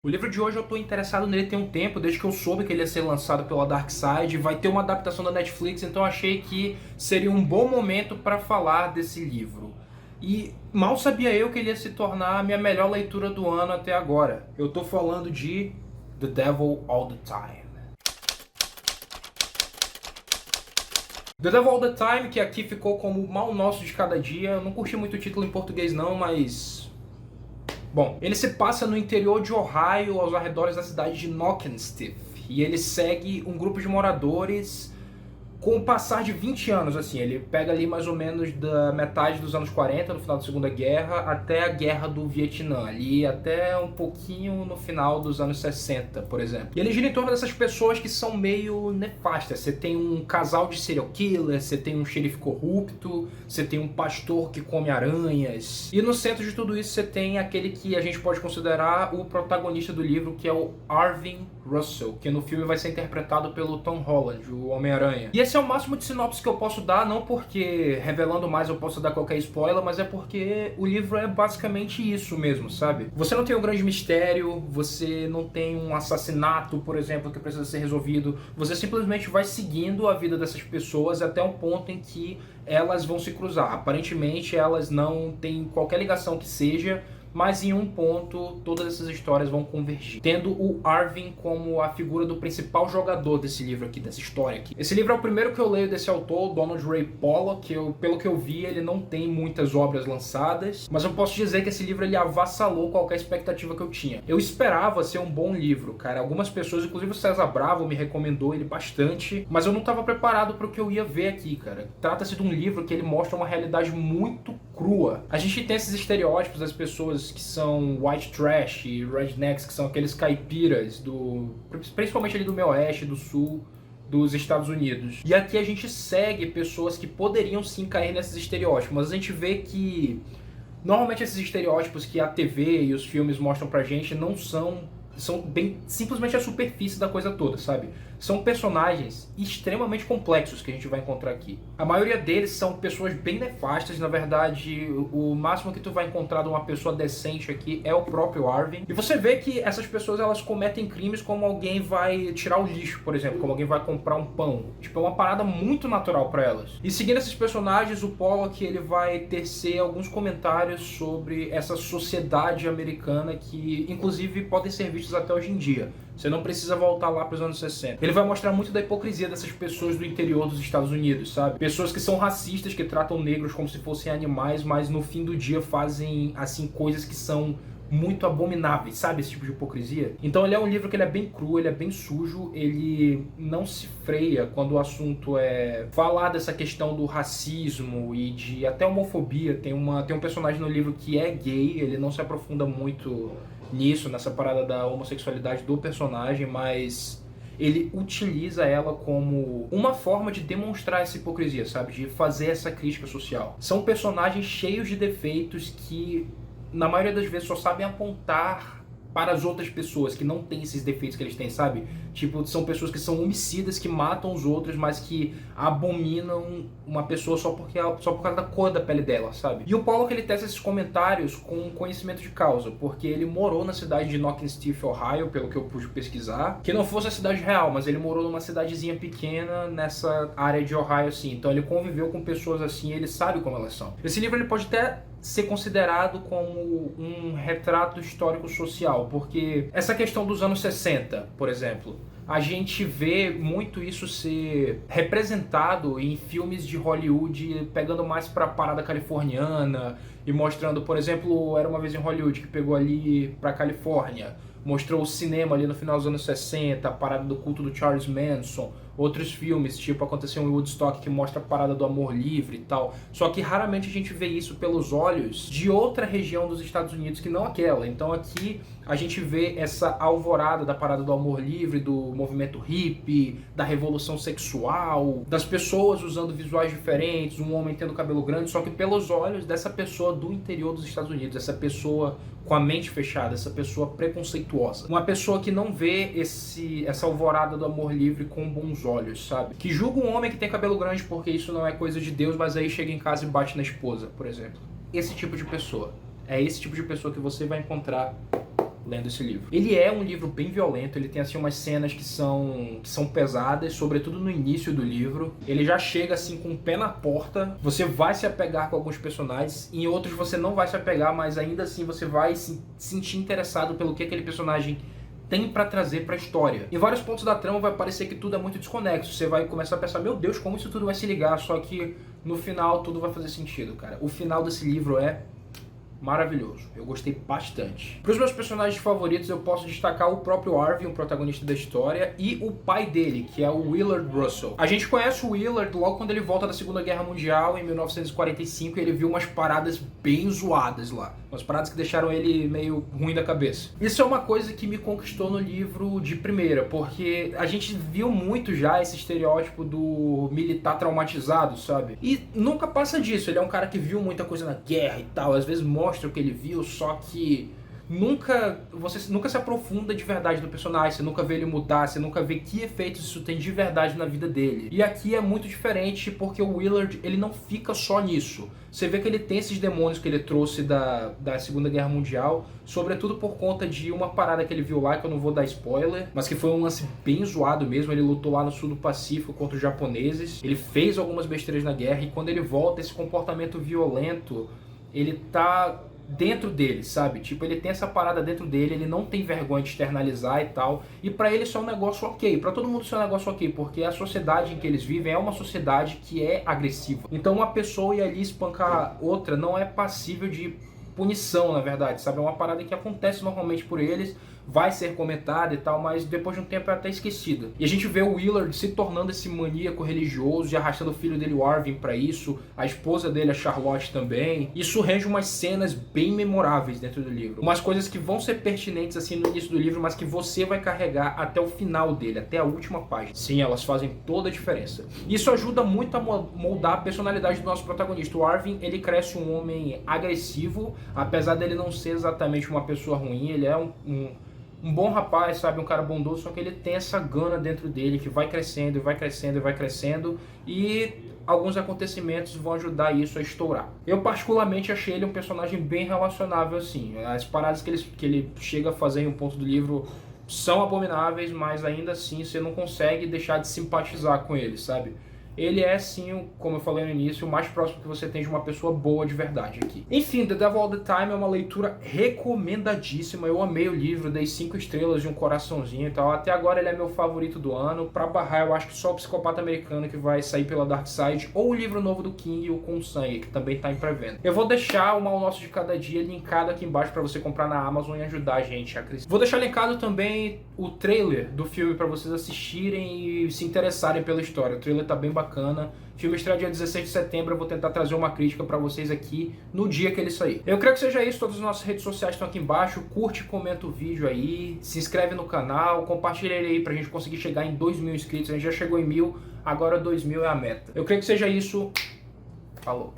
O livro de hoje eu tô interessado nele tem um tempo, desde que eu soube que ele ia ser lançado pela Dark Side. Vai ter uma adaptação da Netflix, então eu achei que seria um bom momento para falar desse livro. E mal sabia eu que ele ia se tornar a minha melhor leitura do ano até agora. Eu tô falando de The Devil All the Time. The Devil All the Time, que aqui ficou como o Mal Nosso de Cada Dia. Eu não curti muito o título em português não, mas... Bom, ele se passa no interior de Ohio, aos arredores da cidade de Knockenstif. E ele segue um grupo de moradores com o passar de 20 anos, assim. Ele pega ali mais ou menos da metade dos anos 40, no final da Segunda Guerra, até a Guerra do Vietnã, ali até um pouquinho no final dos anos 60, por exemplo. E ele gira em torno dessas pessoas que são meio nefastas. Você tem um casal de serial killers, você tem um xerife corrupto, você tem um pastor que come aranhas. E no centro de tudo isso você tem aquele que a gente pode considerar o protagonista do livro, que é o Arvin Russell, que no filme vai ser interpretado pelo Tom Holland, o Homem-Aranha. E esse é o máximo de sinopse que eu posso dar, não porque revelando mais eu posso dar qualquer spoiler, mas é porque o livro é basicamente isso mesmo, sabe? Você não tem um grande mistério, você não tem um assassinato, por exemplo, que precisa ser resolvido, você simplesmente vai seguindo a vida dessas pessoas até um ponto em que elas vão se cruzar. Aparentemente elas não têm qualquer ligação que seja, mas em um ponto todas essas histórias vão convergir, tendo o Arvin como a figura do principal jogador desse livro aqui, dessa história aqui. Esse livro é o primeiro que eu leio desse autor, Donald Ray Pollock, que pelo que eu vi ele não tem muitas obras lançadas, mas eu posso dizer que esse livro ele avassalou qualquer expectativa que eu tinha. Eu esperava ser um bom livro, cara. Algumas pessoas, inclusive o César Bravo, me recomendou ele bastante, mas eu não estava preparado para o que eu ia ver aqui, cara. Trata-se de um livro que ele mostra uma realidade muito crua. A gente tem esses estereótipos das pessoas que são white trash e rednecks, que são aqueles caipiras principalmente ali do meio oeste, do sul dos Estados Unidos. E aqui a gente segue pessoas que poderiam sim cair nesses estereótipos, mas a gente vê que normalmente esses estereótipos que a TV e os filmes mostram pra gente não são bem simplesmente a superfície da coisa toda, sabe? São personagens extremamente complexos que a gente vai encontrar aqui. A maioria deles são pessoas bem nefastas, na verdade, o máximo que tu vai encontrar de uma pessoa decente aqui é o próprio Arvin. E você vê que essas pessoas, elas cometem crimes como alguém vai tirar o lixo, por exemplo, como alguém vai comprar um pão. Tipo, é uma parada muito natural pra elas. E seguindo esses personagens, o Pollock, ele vai tecer alguns comentários sobre essa sociedade americana que, inclusive, podem ser vistos até hoje em dia. Você não precisa voltar lá para os anos 60. Ele vai mostrar muito da hipocrisia dessas pessoas do interior dos Estados Unidos, sabe? Pessoas que são racistas, que tratam negros como se fossem animais, mas no fim do dia fazem, assim, coisas que são muito abomináveis, sabe? Esse tipo de hipocrisia. Então ele é um livro que ele é bem cru, ele é bem sujo, ele não se freia quando o assunto é falar dessa questão do racismo e de até homofobia. Tem um personagem no livro que é gay, ele não se aprofunda muito nisso, nessa parada da homossexualidade do personagem, mas ele utiliza ela como uma forma de demonstrar essa hipocrisia, sabe? De fazer essa crítica social. São personagens cheios de defeitos que, na maioria das vezes, só sabem apontar para as outras pessoas que não têm esses defeitos que eles têm, sabe? Tipo, são pessoas que são homicidas, que matam os outros, mas que abominam uma pessoa só por causa da cor da pele dela, sabe? E o Paulo que ele testa esses comentários com conhecimento de causa, porque ele morou na cidade de Knockenstif, Ohio, pelo que eu pude pesquisar, que não fosse a cidade real, mas ele morou numa cidadezinha pequena nessa área de Ohio, assim. Então ele conviveu com pessoas assim, ele sabe como elas são. Esse livro ele pode até ser considerado como um retrato histórico-social, porque essa questão dos anos 60, por exemplo, a gente vê muito isso ser representado em filmes de Hollywood, pegando mais pra parada californiana e mostrando, por exemplo, Era Uma Vez em Hollywood, que pegou ali pra Califórnia, mostrou o cinema ali no final dos anos 60, a parada do culto do Charles Manson, outros filmes, tipo Aconteceu em Woodstock, que mostra a parada do amor livre e tal. Só que raramente a gente vê isso pelos olhos de outra região dos Estados Unidos que não aquela. Então aqui a gente vê essa alvorada da parada do amor livre, do movimento hippie, da revolução sexual, das pessoas usando visuais diferentes, um homem tendo cabelo grande, só que pelos olhos dessa pessoa do interior dos Estados Unidos, essa pessoa com a mente fechada, essa pessoa preconceituosa. Uma pessoa que não vê essa alvorada do amor livre com bons olhos, sabe? Que julga um homem que tem cabelo grande porque isso não é coisa de Deus, mas aí chega em casa e bate na esposa, por exemplo. Esse tipo de pessoa. É esse tipo de pessoa que você vai encontrar lendo esse livro. Ele é um livro bem violento, ele tem assim umas cenas que são pesadas, sobretudo no início do livro. Ele já chega assim com o pé na porta, você vai se apegar com alguns personagens, em outros você não vai se apegar, mas ainda assim você vai se sentir interessado pelo que aquele personagem tem pra trazer pra história. Em vários pontos da trama vai parecer que tudo é muito desconexo, você vai começar a pensar, meu Deus, como isso tudo vai se ligar, só que no final tudo vai fazer sentido, cara. O final desse livro é maravilhoso, eu gostei bastante. Para os meus personagens favoritos eu posso destacar o próprio Arvin, o protagonista da história, e o pai dele, que é o Willard Russell. A gente conhece o Willard logo quando ele volta da Segunda Guerra Mundial, em 1945, e ele viu umas paradas bem zoadas lá. Umas paradas que deixaram ele meio ruim da cabeça. Isso é uma coisa que me conquistou no livro de primeira, porque a gente viu muito já esse estereótipo do militar traumatizado, sabe? E nunca passa disso, ele é um cara que viu muita coisa na guerra e tal, às vezes mostra o que ele viu, só que você nunca se aprofunda de verdade do personagem, você nunca vê ele mudar, você nunca vê que efeitos isso tem de verdade na vida dele. E aqui é muito diferente porque o Willard, ele não fica só nisso. Você vê que ele tem esses demônios que ele trouxe da Segunda Guerra Mundial, sobretudo por conta de uma parada que ele viu lá, que eu não vou dar spoiler, mas que foi um lance bem zoado mesmo. Ele lutou lá no sul do Pacífico contra os japoneses, ele fez algumas besteiras na guerra, e quando ele volta, esse comportamento violento, ele tá dentro dele, sabe? Tipo, ele tem essa parada dentro dele, ele não tem vergonha de externalizar e tal, e pra ele isso é um negócio ok, pra todo mundo isso é um negócio ok, porque a sociedade em que eles vivem é uma sociedade que é agressiva. Então uma pessoa ir ali espancar outra não é passível de punição, na verdade, sabe? É uma parada que acontece normalmente por eles, vai ser comentada e tal, mas depois de um tempo é até esquecida. E a gente vê o Willard se tornando esse maníaco religioso e arrastando o filho dele, o Arvin, pra isso, a esposa dele, a Charlotte, também. Isso rende umas cenas bem memoráveis dentro do livro. Umas coisas que vão ser pertinentes assim no início do livro, mas que você vai carregar até o final dele, até a última página. Sim, elas fazem toda a diferença. Isso ajuda muito a moldar a personalidade do nosso protagonista. O Arvin, ele cresce um homem agressivo, apesar dele não ser exatamente uma pessoa ruim, ele é um bom rapaz, sabe, um cara bondoso, só que ele tem essa gana dentro dele que vai crescendo e vai crescendo e vai crescendo, e alguns acontecimentos vão ajudar isso a estourar. Eu particularmente achei ele um personagem bem relacionável assim. As paradas que ele chega a fazer em um ponto do livro são abomináveis, mas ainda assim você não consegue deixar de simpatizar com ele, sabe? Ele é sim, como eu falei no início, o mais próximo que você tem de uma pessoa boa de verdade aqui. Enfim, The Devil All The Time é uma leitura recomendadíssima. Eu amei o livro, dei 5 estrelas de um coraçãozinho e tal. Até agora ele é meu favorito do ano. Pra barrar, eu acho que só o Psicopata Americano que vai sair pela Dark Side, ou o livro novo do King, o Com Sangue, que também tá em pré-venda. Eu vou deixar o Mal Nosso de Cada Dia linkado aqui embaixo pra você comprar na Amazon e ajudar a gente a crescer. Vou deixar linkado também o trailer do filme pra vocês assistirem e se interessarem pela história. O trailer tá bem bacana. O filme estreia dia 16 de setembro, eu vou tentar trazer uma crítica pra vocês aqui no dia que ele sair. Eu creio que seja isso, todas as nossas redes sociais estão aqui embaixo, curte, comenta o vídeo aí, se inscreve no canal, compartilha ele aí pra gente conseguir chegar em 2.000 inscritos, a gente já chegou em 1.000, agora 2.000 é a meta. Eu creio que seja isso, falou.